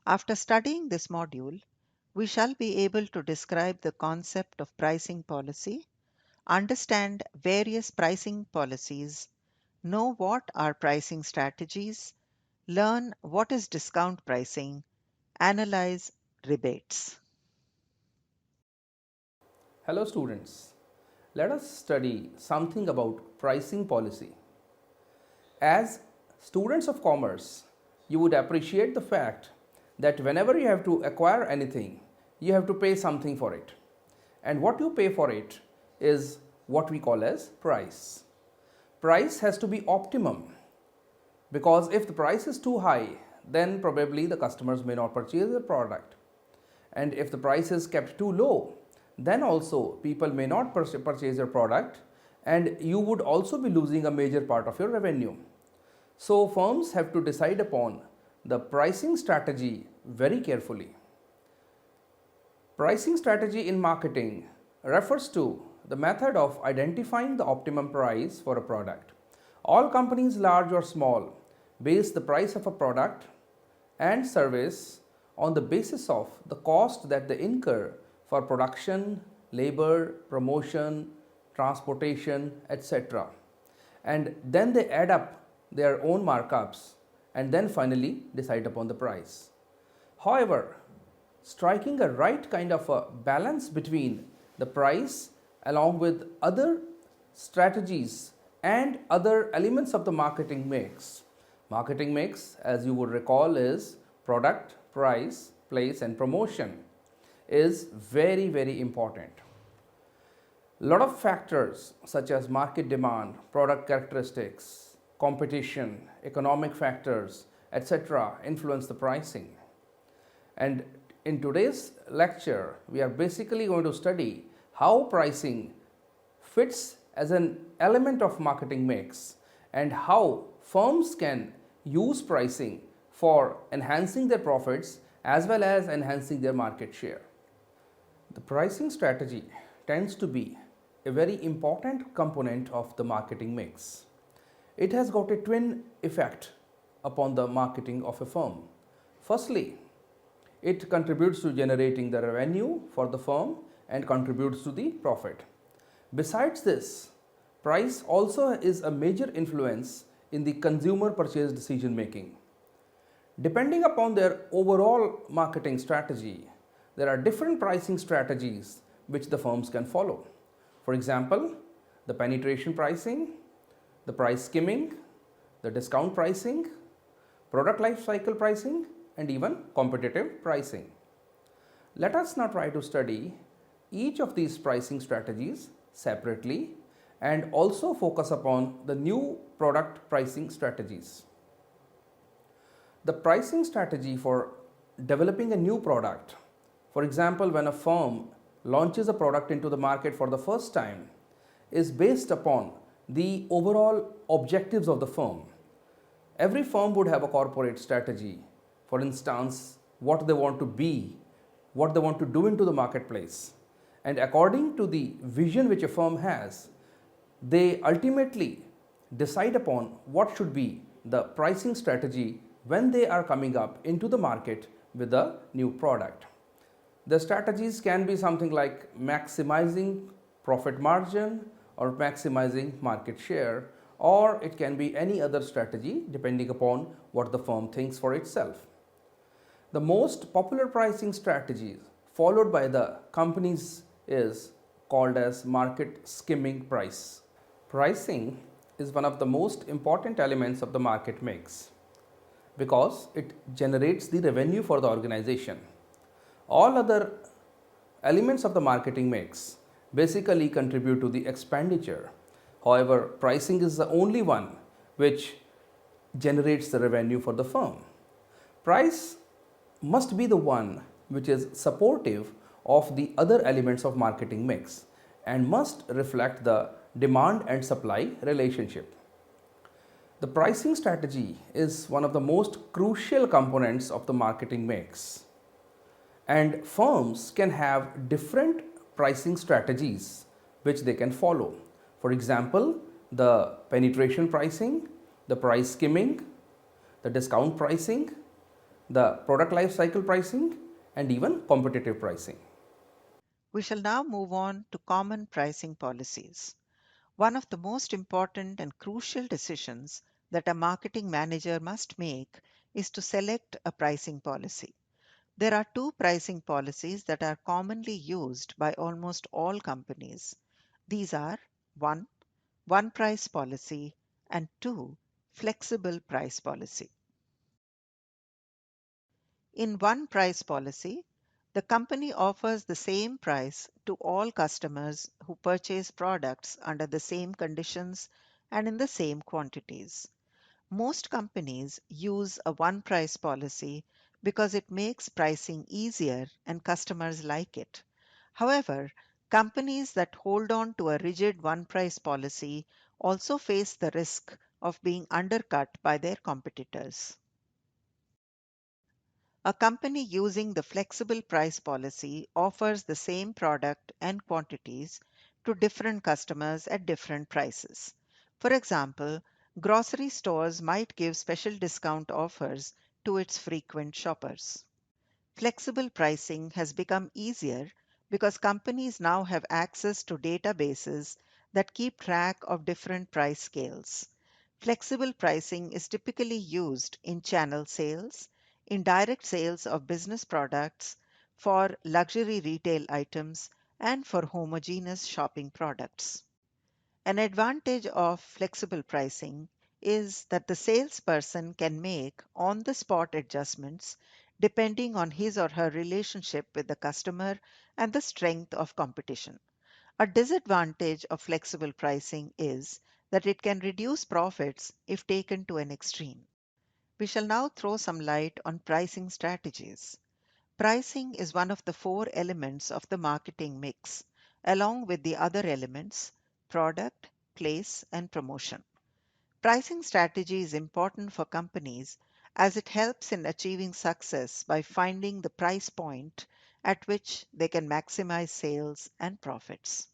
After studying this module, we shall be able to describe the concept of pricing policy, understand various pricing policies, know what are pricing strategies, learn what is discount pricing, analyze rebates. Hello students, let us study something about pricing policy. As students of commerce, you would appreciate the fact that whenever you have to acquire anything, you have to pay something for it. And what you pay for it is what we call as price. Price has to be optimum because if the price is too high, then probably the customers may not purchase the product. And if the price is kept too low, then also people may not purchase your product and you would also be losing a major part of your revenue. So firms have to decide upon the pricing strategy very carefully. Pricing strategy in marketing refers to the method of identifying the optimum price for a product. All companies, large or small, base the price of a product and service on the basis of the cost that they incur for production, labor, promotion, transportation, etc. And then they add up their own markups and then finally decide upon the price. However, striking a right kind of a balance between the price along with other strategies and other elements of the marketing mix. Marketing mix, as you would recall, is product, price, place and promotion, is very, very important. A lot of factors such as market demand, product characteristics, competition, economic factors, etc. influence the pricing. And in today's lecture, we are basically going to study how pricing fits as an element of marketing mix and how firms can use pricing for enhancing their profits as well as enhancing their market share. The pricing strategy tends to be a very important component of the marketing mix. It has got a twin effect upon the marketing of a firm. Firstly, it contributes to generating the revenue for the firm and contributes to the profit. Besides this, price also is a major influence in the consumer purchase decision making. Depending upon their overall marketing strategy, there are different pricing strategies which the firms can follow. For example, the penetration pricing, the price skimming, the discount pricing, product life cycle pricing, and even competitive pricing. Let us now try to study each of these pricing strategies separately and also focus upon the new product pricing strategies. The pricing strategy for developing a new product, for example, when a firm launches a product into the market for the first time, is based upon the overall objectives of the firm. Every firm would have a corporate strategy. For instance, what they want to be, what they want to do into the marketplace. And according to the vision which a firm has, they ultimately decide upon what should be the pricing strategy when they are coming up into the market with a new product. The strategies can be something like maximizing profit margin or maximizing market share, or it can be any other strategy depending upon what the firm thinks for itself. The most popular pricing strategies followed by the companies is called as market skimming price. Pricing is one of the most important elements of the market mix because it generates the revenue for the organization. All other elements of the marketing mix basically contribute to the expenditure. However, pricing is the only one which generates the revenue for the firm. Price must be the one which is supportive of the other elements of marketing mix and must reflect the demand and supply relationship. The pricing strategy is one of the most crucial components of the marketing mix, and firms can have different pricing strategies which they can follow. For example, the penetration pricing, the price skimming, the discount pricing, the product life cycle pricing, and even competitive pricing. We shall now move on to common pricing policies. One of the most important and crucial decisions that a marketing manager must make is to select a pricing policy. There are two pricing policies that are commonly used by almost all companies. These are 1. One price policy, and 2. Flexible price policy. In one price policy, the company offers the same price to all customers who purchase products under the same conditions and in the same quantities. Most companies use a one price policy because it makes pricing easier and customers like it. However, companies that hold on to a rigid one price policy also face the risk of being undercut by their competitors. A company using the flexible price policy offers the same product and quantities to different customers at different prices. For example, grocery stores might give special discount offers to its frequent shoppers. Flexible pricing has become easier because companies now have access to databases that keep track of different price scales. Flexible pricing is typically used in channel sales, in direct sales of business products, for luxury retail items, and for homogeneous shopping products. An advantage of flexible pricing is that the salesperson can make on the spot adjustments depending on his or her relationship with the customer and the strength of competition. A disadvantage of flexible pricing is that it can reduce profits if taken to an extreme. We shall now throw some light on pricing strategies. Pricing is one of the four elements of the marketing mix, along with the other elements: product, place, and promotion. Pricing strategy is important for companies as it helps in achieving success by finding the price point at which they can maximize sales and profits.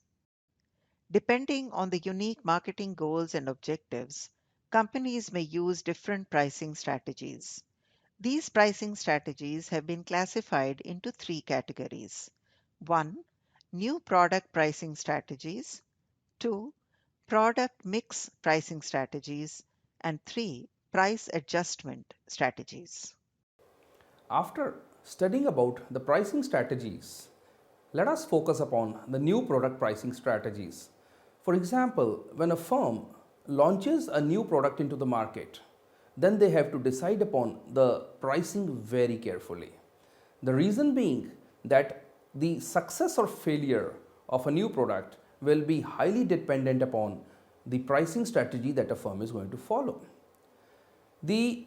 Depending on the unique marketing goals and objectives, companies may use different pricing strategies. These pricing strategies have been classified into three categories. 1. New product pricing strategies. 2. Product mix pricing strategies. And 3. Price adjustment strategies. After studying about the pricing strategies, let us focus upon the new product pricing strategies. For example, when a firm launches a new product into the market, then they have to decide upon the pricing very carefully. The reason being that the success or failure of a new product will be highly dependent upon the pricing strategy that a firm is going to follow. The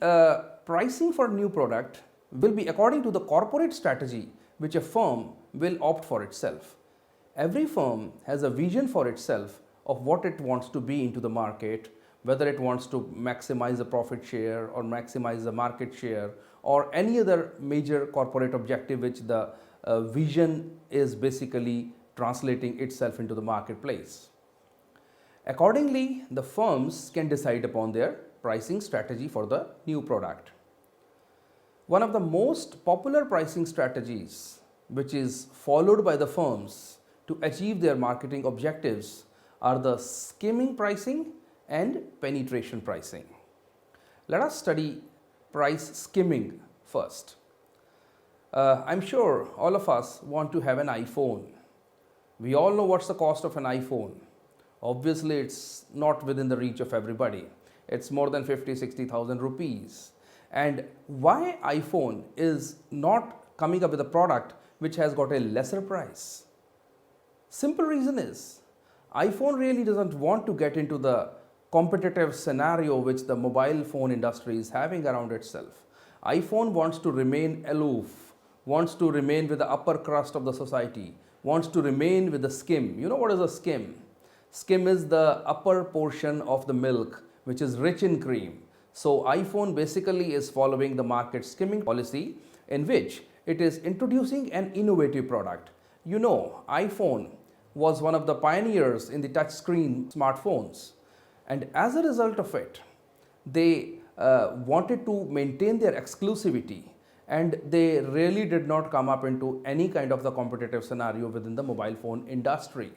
pricing for a new product will be according to the corporate strategy which a firm will opt for itself. Every firm has a vision for itself of what it wants to be into the market, whether it wants to maximize the profit share or maximize the market share or any other major corporate objective which the vision is basically translating itself into the marketplace. Accordingly, the firms can decide upon their pricing strategy for the new product. One of the most popular pricing strategies which is followed by the firms to achieve their marketing objectives are the skimming pricing and penetration pricing. Let us study price skimming first. I'm sure all of us want to have an iPhone. We all know what's the cost of an iPhone. Obviously, it's not within the reach of everybody. It's more than 50,000-60,000 rupees. And why iPhone is not coming up with a product which has got a lesser price? Simple reason is iPhone really doesn't want to get into the competitive scenario which the mobile phone industry is having around itself. iPhone wants to remain aloof, wants to remain with the upper crust of the society, wants to remain with the skim. You know what is a skim? Skim is the upper portion of the milk which is rich in cream. So iPhone basically is following the market skimming policy in which it is introducing an innovative product. You know, iPhone was one of the pioneers in the touchscreen smartphones, and as a result of it, they wanted to maintain their exclusivity and they really did not come up into any kind of the competitive scenario within the mobile phone industry.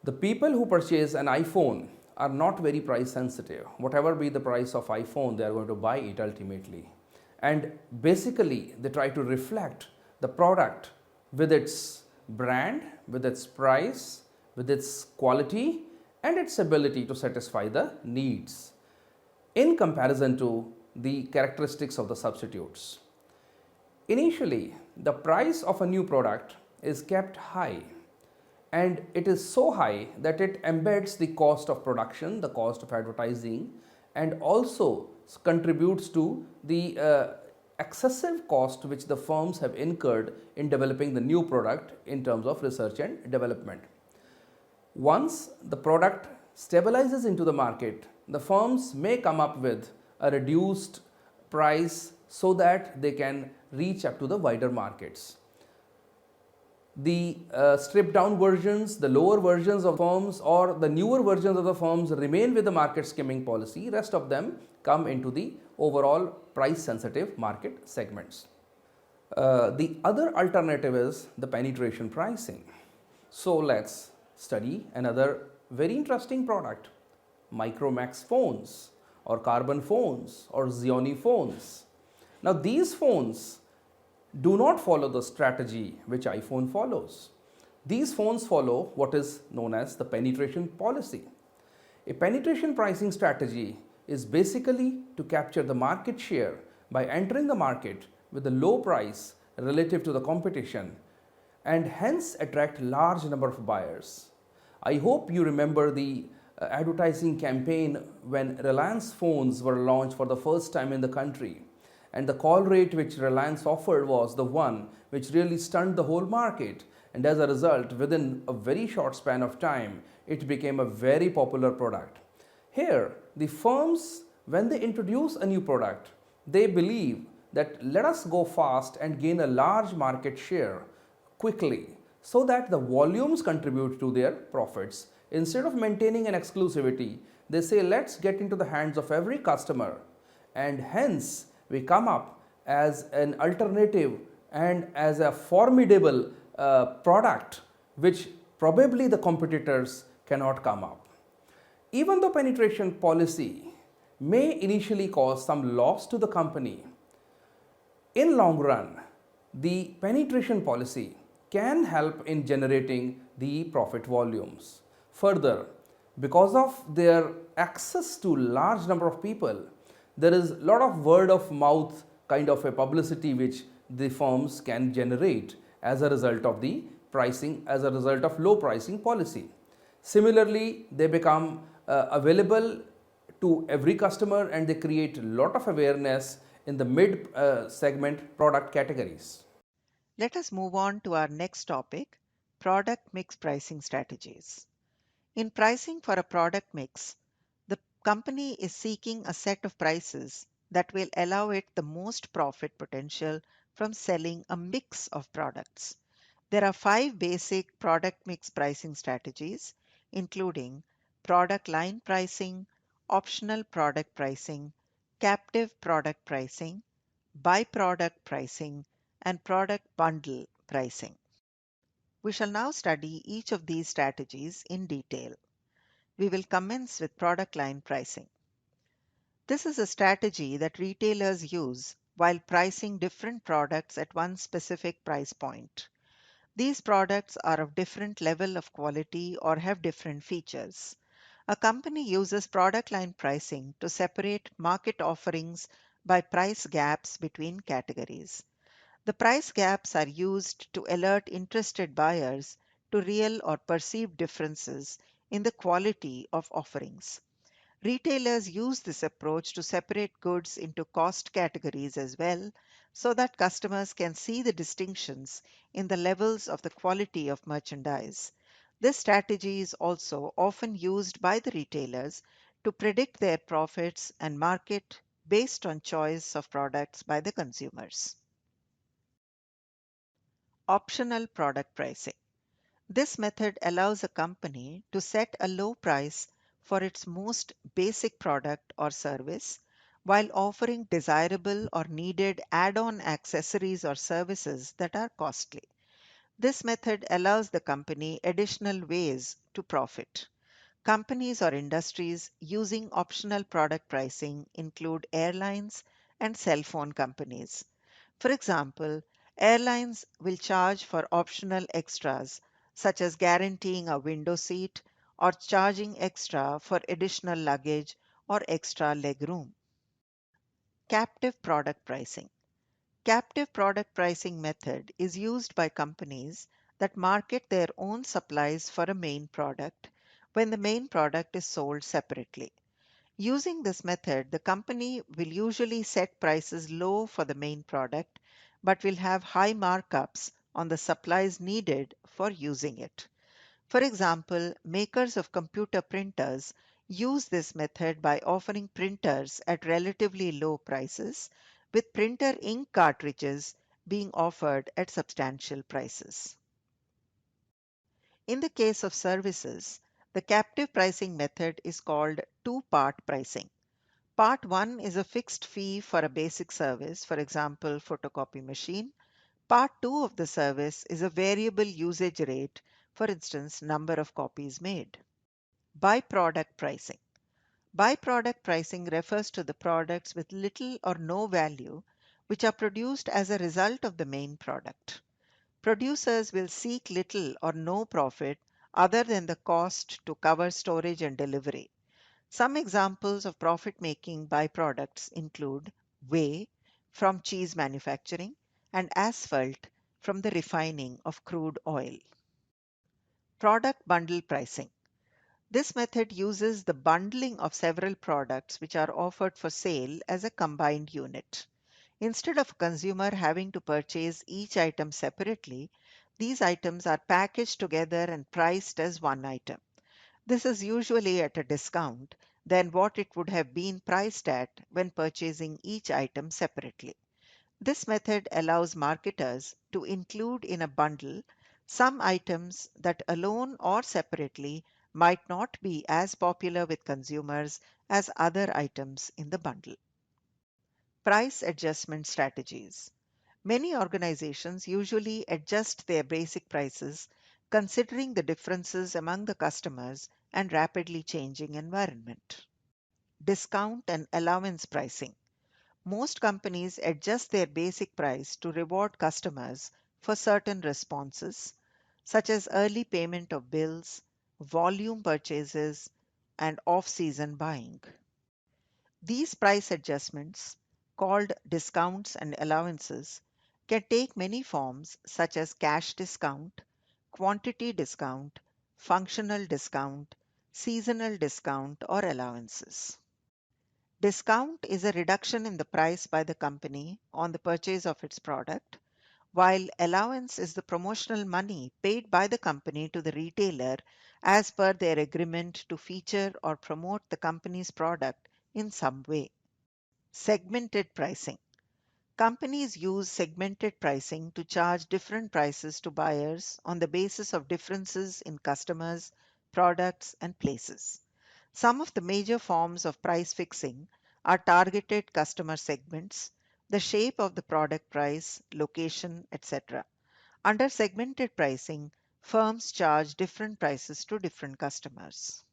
The people who purchase an iPhone are not very price sensitive. Whatever be the price of iPhone, they are going to buy it ultimately. And basically, they try to reflect the product with its brand, with its price, with its quality, and its ability to satisfy the needs in comparison to the characteristics of the substitutes. Initially, the price of a new product is kept high, and it is so high that it embeds the cost of production, the cost of advertising, and also contributes to the excessive cost which the firms have incurred in developing the new product in terms of research and development. Once the product stabilizes into the market, the firms may come up with a reduced price so that they can reach up to the wider markets. The stripped down versions, the lower versions of firms, or the newer versions of the firms remain with the market skimming policy. Rest of them come into the overall price sensitive market segments. The other alternative is the penetration pricing. So let's study another very interesting product, Micromax phones or carbon phones or Xiaomi phones. Now these phones do not follow the strategy which iPhone follows. These phones follow what is known as the penetration policy. A penetration pricing strategy is basically to capture the market share by entering the market with a low price relative to the competition and hence attract large number of buyers. I hope you remember the advertising campaign when Reliance phones were launched for the first time in the country, and the call rate which Reliance offered was the one which really stunned the whole market, and as a result within a very short span of time it became a very popular product. Here the firms, when they introduce a new product, they believe that let us go fast and gain a large market share quickly so that the volumes contribute to their profits. Instead of maintaining an exclusivity, they say let's get into the hands of every customer, and hence we come up as an alternative and as a formidable product which probably the competitors cannot come up. Even though penetration policy may initially cause some loss to the company, in long run, the penetration policy can help in generating the profit volumes. Further, because of their access to large number of people, there is a lot of word of mouth kind of a publicity which the firms can generate as a result of the pricing, as a result of low pricing policy. Similarly, they become available to every customer and they create a lot of awareness in the mid segment product categories. Let us move on to our next topic, product mix pricing strategies. In pricing for a product mix, the company is seeking a set of prices that will allow it the most profit potential from selling a mix of products. There are five basic product mix pricing strategies, including product line pricing, optional product pricing, captive product pricing, by-product pricing, and product bundle pricing. We shall now study each of these strategies in detail. We will commence with product line pricing. This is a strategy that retailers use while pricing different products at one specific price point. These products are of different level of quality or have different features. A company uses product line pricing to separate market offerings by price gaps between categories. The price gaps are used to alert interested buyers to real or perceived differences in the quality of offerings. Retailers use this approach to separate goods into cost categories as well, so that customers can see the distinctions in the levels of the quality of merchandise. This strategy is also often used by the retailers to predict their profits and market based on choice of products by the consumers. Optional product pricing. This method allows a company to set a low price for its most basic product or service while offering desirable or needed add on accessories or services that are costly. This method allows the company additional ways to profit. Companies or industries using optional product pricing include airlines and cell phone companies. For example, airlines will charge for optional extras, such as guaranteeing a window seat or charging extra for additional luggage or extra legroom. Captive product pricing. Captive product pricing method is used by companies that market their own supplies for a main product when the main product is sold separately. Using this method, the company will usually set prices low for the main product but will have high markups on the supplies needed for using it. For example, makers of computer printers use this method by offering printers at relatively low prices, with printer ink cartridges being offered at substantial prices. In the case of services, the captive pricing method is called two-part pricing. Part 1 is a fixed fee for a basic service, for example, photocopy machine. Part 2 of the service is a variable usage rate, for instance, number of copies made. Byproduct pricing. Byproduct pricing refers to the products with little or no value which are produced as a result of the main product. Producers will seek little or no profit other than the cost to cover storage and delivery. Some examples of profit making byproducts include whey from cheese manufacturing and asphalt from the refining of crude oil. Product bundle pricing. This method uses the bundling of several products which are offered for sale as a combined unit. Instead of a consumer having to purchase each item separately, these items are packaged together and priced as one item. This is usually at a discount than what it would have been priced at when purchasing each item separately. This method allows marketers to include in a bundle some items that alone or separately might not be as popular with consumers as other items in the bundle. Price adjustment strategies. Many organizations usually adjust their basic prices considering the differences among the customers and rapidly changing environment. Discount and allowance pricing. Most companies adjust their basic price to reward customers for certain responses, such as early payment of bills, volume purchases, and off season buying. These price adjustments, called discounts and allowances, can take many forms such as cash discount, quantity discount, functional discount, seasonal discount, or allowances. Discount is a reduction in the price by the company on the purchase of its product, while allowance is the promotional money paid by the company to the retailer as per their agreement to feature or promote the company's product in some way. Segmented pricing. Companies use segmented pricing to charge different prices to buyers on the basis of differences in customers, products, and places. Some of the major forms of price fixing are targeted customer segments, the shape of the product price, location, etc. Under segmented pricing, firms charge different prices to different customers.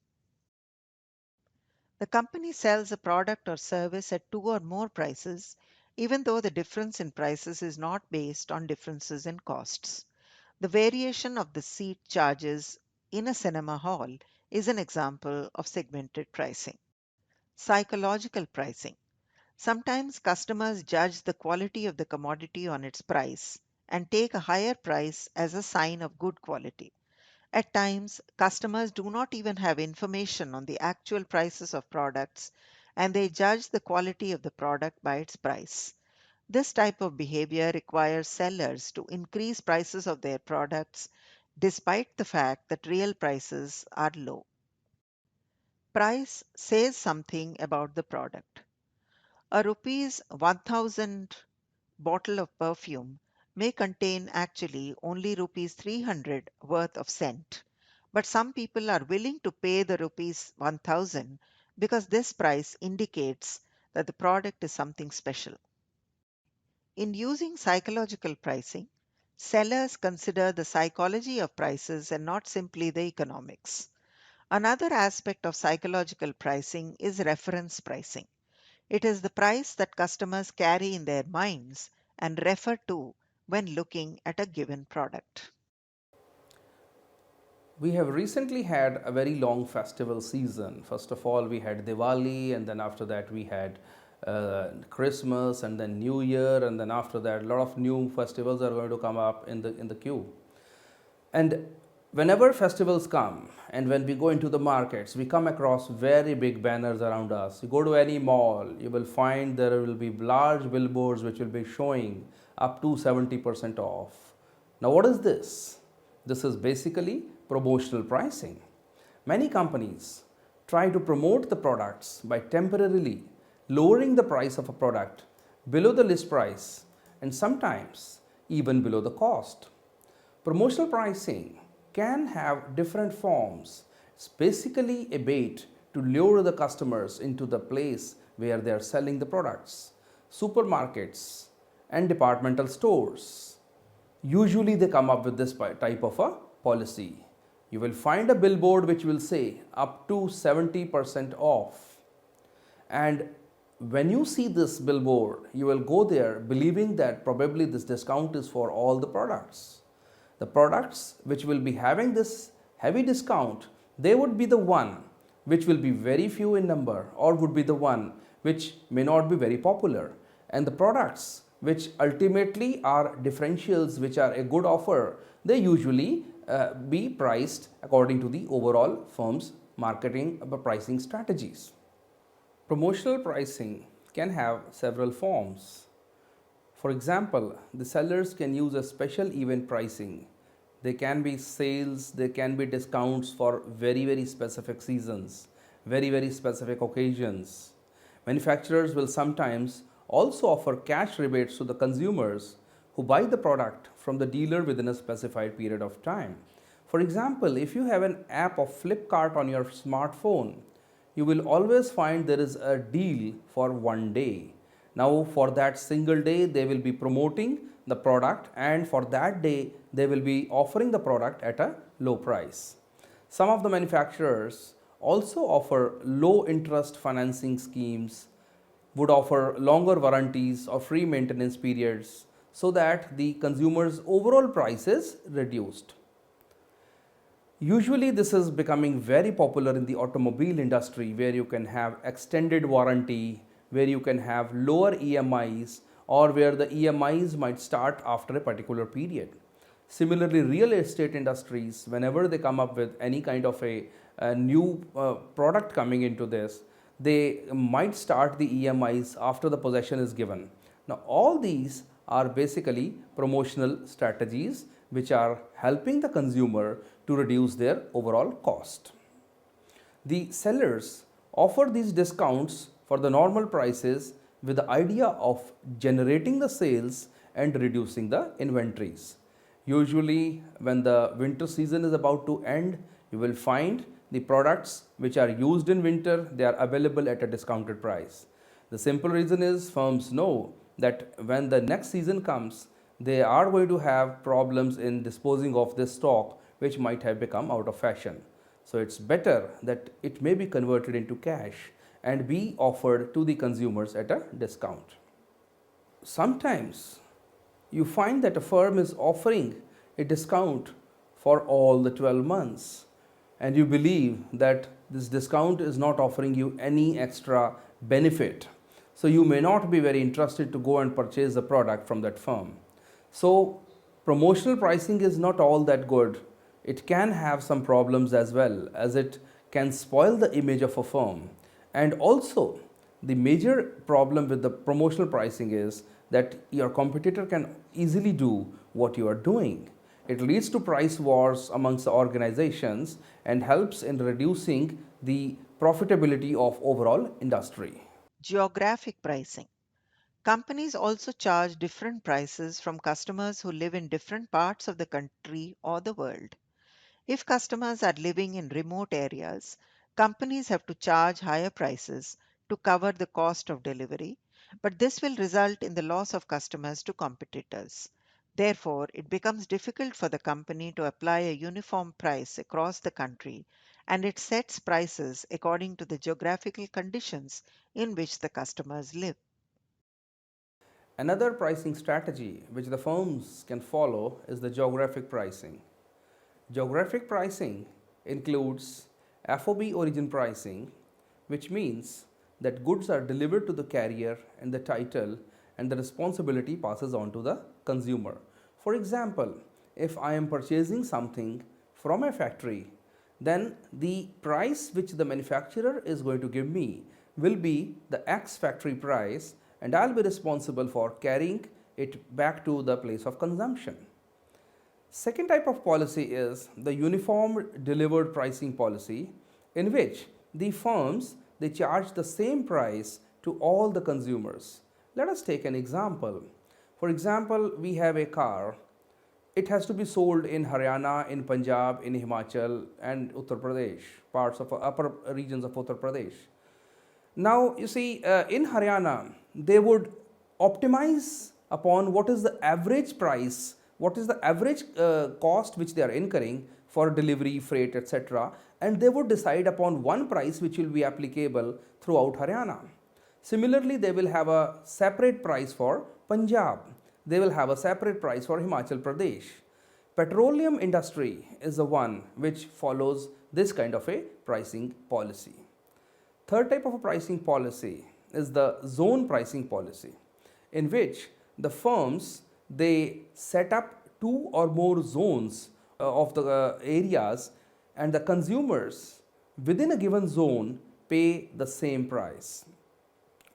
The company sells a product or service at two or more prices, even though the difference in prices is not based on differences in costs. The variation of the seat charges in a cinema hall is an example of segmented pricing. Psychological pricing. Sometimes customers judge the quality of the commodity on its price and take a higher price as a sign of good quality. At times, customers do not even have information on the actual prices of products and they judge the quality of the product by its price. This type of behavior requires sellers to increase prices of their products despite the fact that real prices are low. Price says something about the product. A rupees 1000 bottle of perfume may contain actually only rupees 300 worth of scent, but some people are willing to pay the rupees 1000 because this price indicates that the product is something special. In using psychological pricing, sellers consider the psychology of prices and not simply the economics. Another aspect of psychological pricing is reference pricing. It is the price that customers carry in their minds and refer to when looking at a given product. We have recently had a very long festival season. First of all, we had Diwali, and then after that, we had Christmas, and then New Year, and then after that, a lot of new festivals are going to come up in the queue. And whenever festivals come, and when we go into the markets, we come across very big banners around us. You go to any mall, you will find there will be large billboards which will be showing up to 70% off. Now, what is this? This is basically promotional pricing. Many companies try to promote the products by temporarily lowering the price of a product below the list price and sometimes even below the cost. Promotional pricing can have different forms. It's basically a bait to lure the customers into the place where they are selling the products. Supermarkets and departmental stores. Usually they come up with this type of a policy. You will find a billboard which will say up to 70% off. And when you see this billboard, you will go there believing that probably this discount is for all the products. The products which will be having this heavy discount, they would be the one which will be very few in number or would be the one which may not be very popular. And the products which ultimately are differentials which are a good offer, they usually be priced according to the overall firm's marketing pricing strategies. Promotional pricing can have several forms. For example, the sellers can use a special event pricing. They can be sales, they can be discounts for very specific seasons, very specific occasions. Manufacturers will sometimes also offer cash rebates to the consumers who buy the product from the dealer within a specified period of time. For example, if you have an app of Flipkart on your smartphone, you will always find there is a deal for one day. Now, for that single day, they will be promoting the product, and for that day, they will be offering the product at a low price. Some of the manufacturers also offer low interest financing schemes, would offer longer warranties or free maintenance periods so that the consumer's overall price is reduced. Usually, this is becoming very popular in the automobile industry where you can have extended warranty, where you can have lower EMIs, or where the EMIs might start after a particular period. Similarly, real estate industries, whenever they come up with any kind of a new product coming into this, they might start the EMIs after the possession is given. Now, all these are basically promotional strategies which are helping the consumer to reduce their overall cost. The sellers offer these discounts for the normal prices with the idea of generating the sales and reducing the inventories. Usually, when the winter season is about to end, you will find the products which are used in winter, they are available at a discounted price. The simple reason is firms know that when the next season comes, they are going to have problems in disposing of this stock which might have become out of fashion. So it's better that it may be converted into cash and be offered to the consumers at a discount. Sometimes you find that a firm is offering a discount for all the 12 months, and you believe that this discount is not offering you any extra benefit. So you may not be very interested to go and purchase the product from that firm. So promotional pricing is not all that good. It can have some problems as well, as it can spoil the image of a firm. And also, the major problem with the promotional pricing is that your competitor can easily do what you are doing. It leads to price wars amongst the organizations and helps in reducing the profitability of overall industry. Geographic pricing. Companies also charge different prices from customers who live in different parts of the country or the world. If customers are living in remote areas, companies have to charge higher prices to cover the cost of delivery, but this will result in the loss of customers to competitors. Therefore, it becomes difficult for the company to apply a uniform price across the country, and it sets prices according to the geographical conditions in which the customers live. Another pricing strategy which the firms can follow is the geographic pricing. Geographic pricing includes FOB origin pricing, which means that goods are delivered to the carrier and the title and the responsibility passes on to the consumer. For example, if I am purchasing something from a factory, then the price which the manufacturer is going to give me will be the X factory price, and I'll be responsible for carrying it back to the place of consumption. Second type of policy is the uniform delivered pricing policy, in which the firms they charge the same price to all the consumers. Let us take an example. For example, we have a car. It has to be sold in Haryana, in Punjab, in Himachal and Uttar Pradesh, parts of upper regions of Uttar Pradesh. Now, you see, in Haryana, they would optimize upon what is the average price, what is the average cost which they are incurring for delivery, freight, etc. And they would decide upon one price which will be applicable throughout Haryana. Similarly, they will have a separate price for Punjab. They will have a separate price for Himachal Pradesh. Petroleum industry is the one which follows this kind of a pricing policy. Third type of a pricing policy is the zone pricing policy, in which the firms they set up two or more zones of the areas, and the consumers within a given zone pay the same price,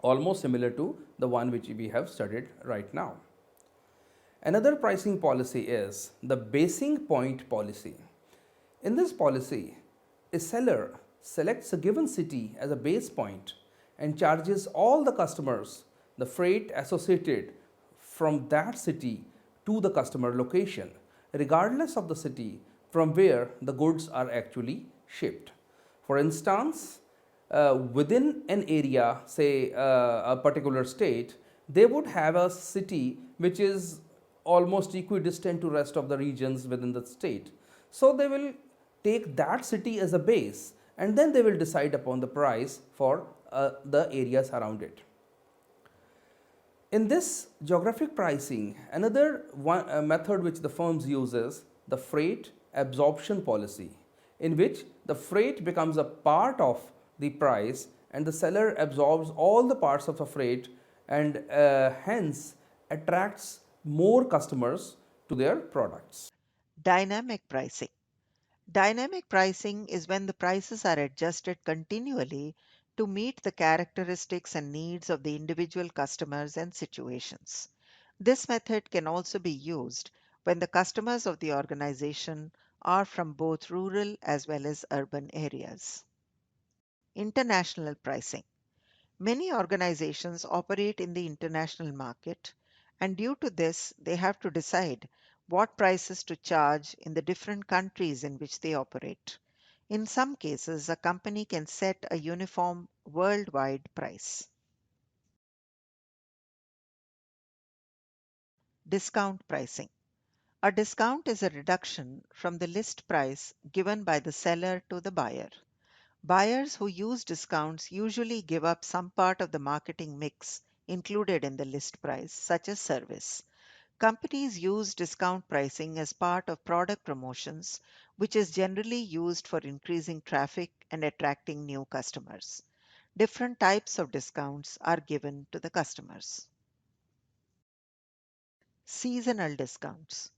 almost similar to the one which we have studied right now. Another pricing policy is the basing point policy. In this policy, a seller selects a given city as a base point and charges all the customers the freight associated from that city to the customer location, regardless of the city from where the goods are actually shipped. For instance, within an area, say a particular state, they would have a city which is almost equidistant to rest of the regions within the state. So they will take that city as a base, and then they will decide upon the price for the areas around it. In this geographic pricing, another method which the firms use is the freight absorption policy, in which the freight becomes a part of the price and the seller absorbs all the parts of the freight, and hence attracts more customers to their products. Dynamic pricing. Dynamic pricing is when the prices are adjusted continually to meet the characteristics and needs of the individual customers and situations. This method can also be used when the customers of the organization are from both rural as well as urban areas. International pricing. Many organizations operate in the international market, and due to this, they have to decide what prices to charge in the different countries in which they operate. In some cases, a company can set a uniform worldwide price. Discount pricing. A discount is a reduction from the list price given by the seller to the buyer. Buyers who use discounts usually give up some part of the marketing mix included in the list price, such as service. Companies use discount pricing as part of product promotions, which is generally used for increasing traffic and attracting new customers. Different types of discounts are given to the customers. Seasonal discounts.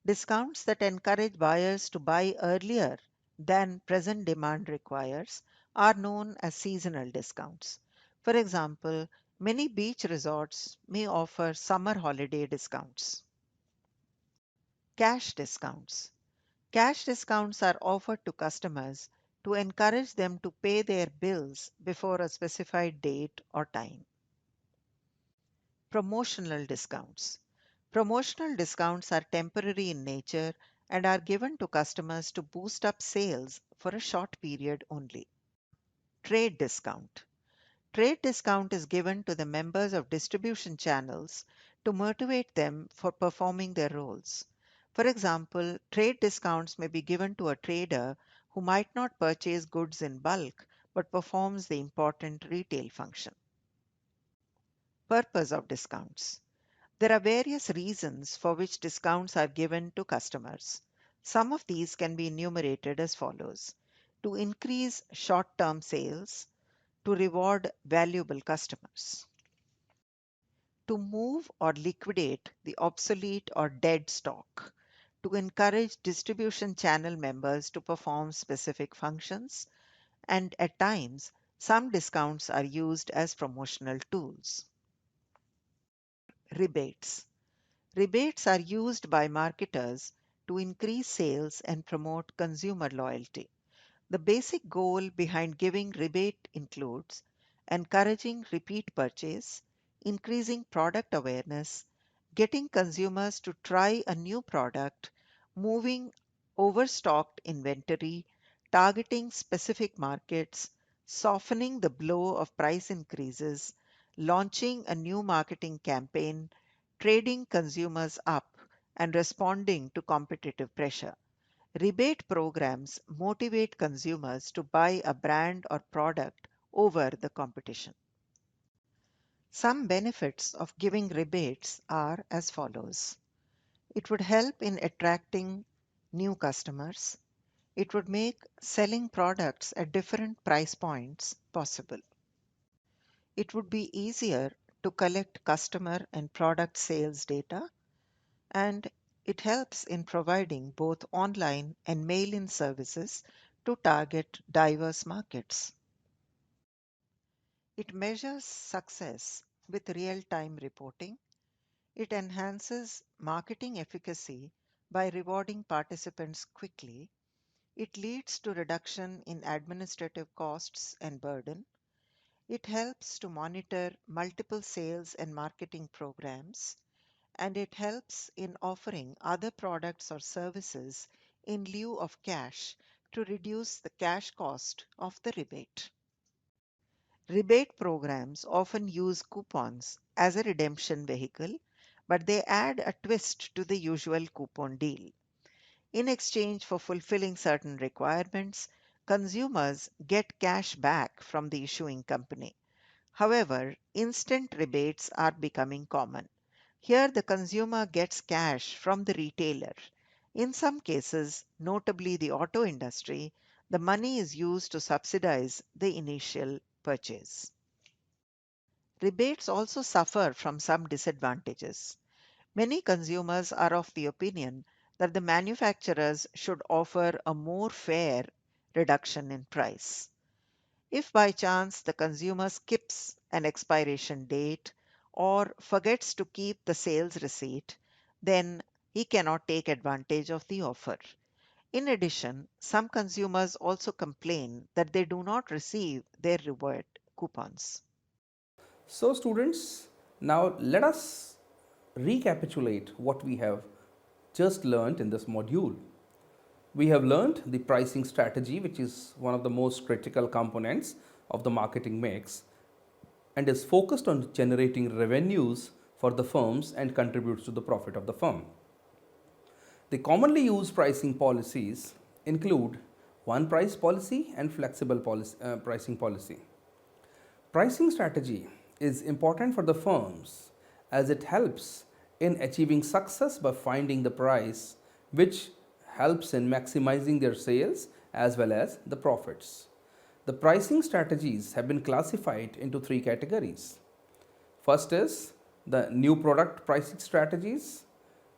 Discounts that encourage buyers to buy earlier than present demand requires are known as seasonal discounts. For example, many beach resorts may offer summer holiday discounts. Cash discounts. Cash discounts are offered to customers to encourage them to pay their bills before a specified date or time. Promotional discounts. Promotional discounts are temporary in nature and are given to customers to boost up sales for a short period only. Trade discount. Trade discount is given to the members of distribution channels to motivate them for performing their roles. For example, trade discounts may be given to a trader who might not purchase goods in bulk but performs the important retail function. Purpose of discounts. There are various reasons for which discounts are given to customers. Some of these can be enumerated as follows: to increase short term sales, to reward valuable customers, to move or liquidate the obsolete or dead stock, to encourage distribution channel members to perform specific functions, and at times, some discounts are used as promotional tools. Rebates. Rebates are used by marketers to increase sales and promote consumer loyalty. The basic goal behind giving rebate includes encouraging repeat purchase, increasing product awareness, getting consumers to try a new product, moving overstocked inventory, targeting specific markets, softening the blow of price increases, launching a new marketing campaign, trading consumers up, and responding to competitive pressure. Rebate programs motivate consumers to buy a brand or product over the competition. Some benefits of giving rebates are as follows. It would help in attracting new customers. It would make selling products at different price points possible. It would be easier to collect customer and product sales data, and it helps in providing both online and mail in services to target diverse markets. It measures success with real time reporting. It enhances marketing efficacy by rewarding participants quickly. It leads to reduction in administrative costs and burden. It helps to monitor multiple sales and marketing programs, and it helps in offering other products or services in lieu of cash to reduce the cash cost of the rebate. Rebate programs often use coupons as a redemption vehicle, but they add a twist to the usual coupon deal. In exchange for fulfilling certain requirements, consumers get cash back from the issuing company. However, instant rebates are becoming common. Here, the consumer gets cash from the retailer. In some cases, notably the auto industry, the money is used to subsidize the initial purchase. Rebates also suffer from some disadvantages. Many consumers are of the opinion that the manufacturers should offer a more fair reduction in price. If by chance the consumer skips an expiration date or forgets to keep the sales receipt, then he cannot take advantage of the offer. In addition, some consumers also complain that they do not receive their reward coupons. So, students, now let us recapitulate what we have just learned in this module. We have learned the pricing strategy, which is one of the most critical components of the marketing mix and is focused on generating revenues for the firms and contributes to the profit of the firm. The commonly used pricing policies include one price policy and flexible pricing policy. Pricing strategy is important for the firms as it helps in achieving success by finding the price which helps in maximizing their sales as well as the profits. The pricing strategies have been classified into three categories. First is the new product pricing strategies,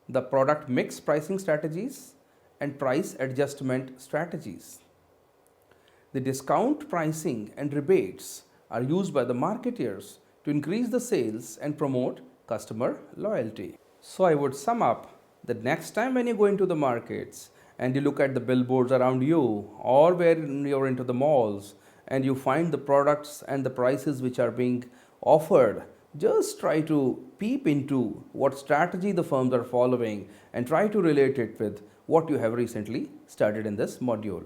the product mix pricing strategies, and price adjustment strategies. The discount pricing and rebates are used by the marketers to increase the sales and promote customer loyalty. So I would sum up that next time when you go into the markets and you look at the billboards around you or where you're into the malls and you find the products and the prices which are being offered, just try to peep into what strategy the firms are following and try to relate it with what you have recently studied in this module.